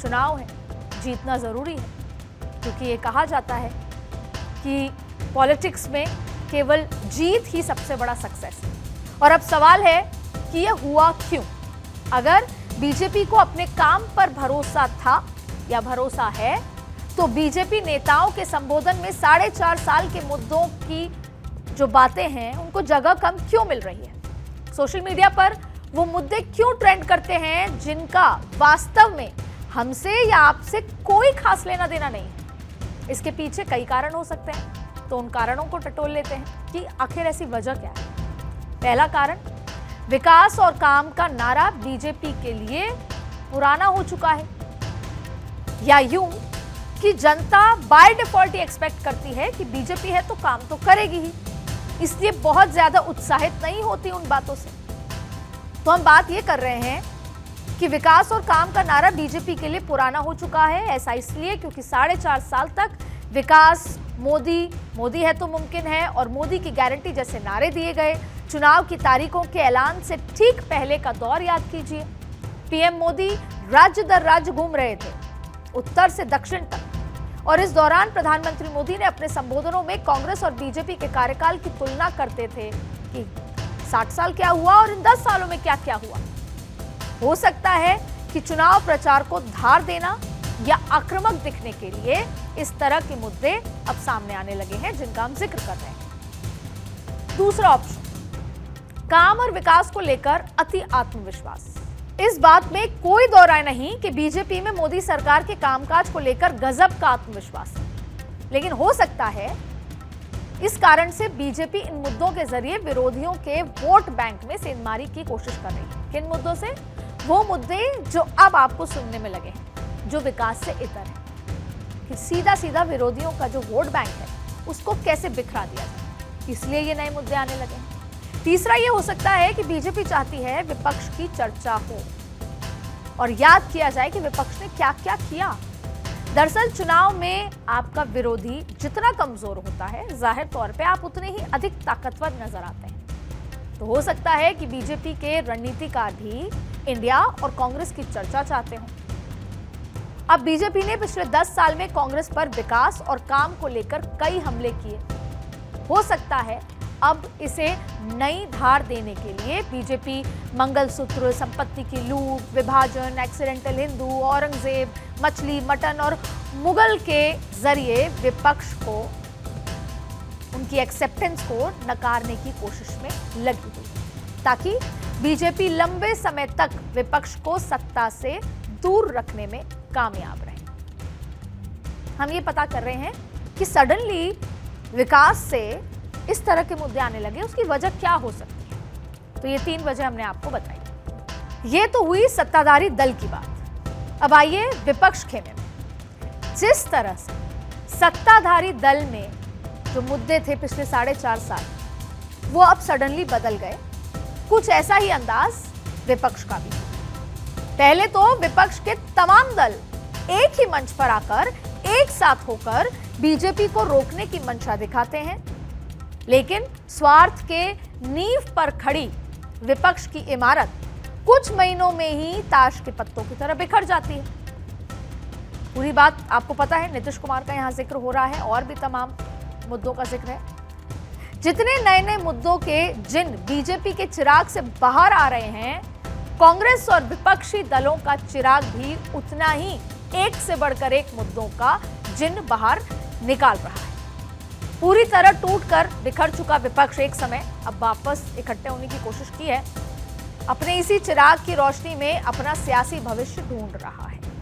चुनाव है, जीतना जरूरी है, क्योंकि ये कहा जाता है कि पॉलिटिक्स में केवल जीत ही सबसे बड़ा सक्सेस है। और अब सवाल है कि ये हुआ क्यों? अगर बीजेपी को अपने काम पर भरोसा था या भरोसा है, तो बीजेपी नेताओं के संबोधन में 4.5 साल के मुद्दों की जो बातें हैं उनको जगह कम क्यों मिल रही है? सोशल मीडिया पर वो मुद्दे क्यों ट्रेंड करते हैं जिनका वास्तव में हमसे या आपसे कोई खास लेना देना नहीं है? इसके पीछे कई कारण हो सकते हैं, तो उन कारणों को टटोल लेते हैं कि आखिर ऐसी वजह क्या है। पहला कारण, विकास और काम का नारा बीजेपी के लिए पुराना हो चुका है, या यूं कि जनता बाय डिफॉल्ट ही एक्सपेक्ट करती है कि बीजेपी है तो काम तो करेगी ही, इसलिए बहुत ज्यादा उत्साहित नहीं होती उन बातों से। तो हम बात ये कर रहे हैं कि विकास और काम का नारा बीजेपी के लिए पुराना हो चुका है। ऐसा इसलिए क्योंकि 4.5 साल तक विकास, मोदी है तो मुमकिन है और मोदी की गारंटी जैसे नारे दिए गए। चुनाव की तारीखों के ऐलान से ठीक पहले का दौर याद कीजिए। पीएम मोदी राज्य दर राज्य घूम रहे थे, उत्तर से दक्षिण तक, और इस दौरान प्रधानमंत्री मोदी ने अपने संबोधनों में कांग्रेस और बीजेपी के कार्यकाल की तुलना करते थे कि 60 साल क्या हुआ और इन 10 सालों में क्या क्या हुआ। हो सकता है कि चुनाव प्रचार को धार देना या आक्रामक दिखने के लिए इस तरह के मुद्दे अब सामने आने लगे हैं जिनका हम जिक्र कर रहे हैं। दूसरा ऑप्शन, काम और विकास को लेकर अति आत्मविश्वास। इस बात में कोई दो राय नहीं कि बीजेपी में मोदी सरकार के कामकाज को लेकर गजब का आत्मविश्वास है, लेकिन हो सकता है इस कारण से बीजेपी इन मुद्दों के जरिए विरोधियों के वोट बैंक में सेंधमारी की कोशिश कर रही है। किन मुद्दों से? वो मुद्दे जो अब आपको सुनने में लगे हैं, जो विकास से इतर है, कि सीधा सीधा विरोधियों का जो वोट बैंक है उसको कैसे बिखरा दिया जाए, इसलिए ये नए मुद्दे आने लगे हैं। तीसरा ये हो सकता है कि बीजेपी चाहती है विपक्ष की चर्चा हो और याद किया जाए कि विपक्ष ने क्या क्या किया। दरअसल चुनाव में आपका विरोधी जितना कमजोर होता है, जाहिर तौर पे आप उतने ही अधिक ताकतवर नजर आते हैं। तो हो सकता है कि बीजेपी के रणनीतिकार भी इंडिया और कांग्रेस की चर्चा चाहते हों। अब बीजेपी ने पिछले 10 साल में कांग्रेस पर विकास और काम को लेकर कई हमले किए। हो सकता है अब इसे नई धार देने के लिए बीजेपी मंगलसूत्र, संपत्ति की लूट, विभाजन, एक्सीडेंटल हिंदू, औरंगजेब, मछली, मटन और मुगल के जरिए विपक्ष को, उनकी एक्सेप्टेंस को नकारने की कोशिश में लगी हुई, ताकि बीजेपी लंबे समय तक विपक्ष को सत्ता से दूर रखने में कामयाब रहे। हम ये पता कर रहे हैं कि सडनली विकास से इस तरह के मुद्दे आने लगे, उसकी वजह क्या हो सकती है? तो ये 3 वजह हमने आपको बताई। ये तो हुई सत्ताधारी दल की बात। अब आइए विपक्ष खेमे में। जिस तरह से सत्ताधारी दल में जो मुद्दे थे पिछले 4.5 साल, वो अब सडनली बदल गए। कुछ ऐसा ही अंदाज विपक्ष का भी। पहले तो विपक्ष के तमाम दल एक ही मंच पर आकर एक साथ होकर बीजेपी को रोकने की मंशा दिखाते हैं, लेकिन स्वार्थ के नींव पर खड़ी विपक्ष की इमारत कुछ महीनों में ही ताश के पत्तों की तरह बिखर जाती है। पूरी बात आपको पता है, नीतीश कुमार का यहां जिक्र हो रहा है और भी तमाम मुद्दों का जिक्र है। जितने नए नए मुद्दों के जिन बीजेपी के चिराग से बाहर आ रहे हैं, कांग्रेस और विपक्षी दलों का चिराग भी उतना ही एक से बढ़कर एक मुद्दों का जिन बाहर निकाल रहा है। पूरी तरह टूटकर बिखर चुका विपक्ष एक समय अब वापस इकट्ठे होने की कोशिश की है, अपने इसी चिराग की रोशनी में अपना सियासी भविष्य ढूंढ रहा है।